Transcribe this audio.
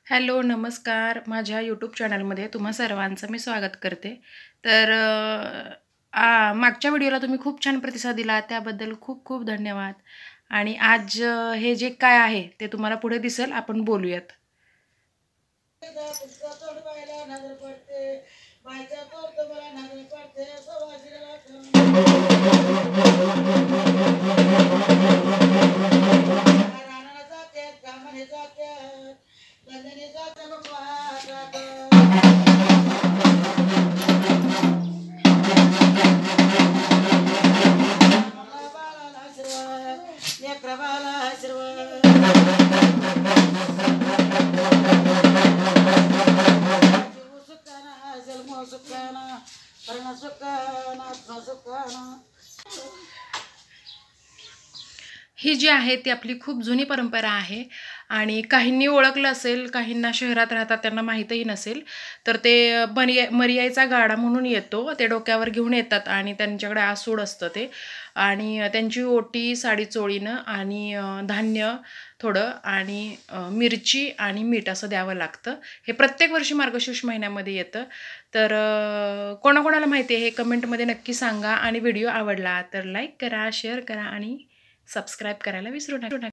Hello, नमस्कार. माझ्या YouTube चॅनलमध्ये तुम्हा सर्वांचं मी स्वागत करते. तर मागच्या व्हिडिओला तुम्ही खूप छान प्रतिसाद दिला, त्याबद्दल खूप खूप धन्यवाद. आणि आज हे जे काय आहे ते तुम्हाला पुढे दिसेल, आपण बोलूयात. ही जी आहे ती आपली खूप जुनी परंपरा आहे आणि काहींनी ओळखलं असेल, काहींना शहरात राहतात त्यांना माहीतही नसेल. तर ते मरियाईचा गाडा म्हणून येतो, ते डोक्यावर घेऊन येतात आणि त्यांच्याकडे आसूड असतं ते. आणि त्यांची ओटी साडीचोळीनं आणि धान्य थोडं आणि मिरची आणि मीठ असं द्यावं लागतं. हे प्रत्येक वर्षी मार्गशीर्ष महिन्यामध्ये येतं. तर कोणाकोणाला माहिती आहे हे कमेंटमध्ये नक्की सांगा. आणि व्हिडिओ आवडला तर लाईक करा, शेअर करा आणि सबस्क्राईब करायला विसरू नका.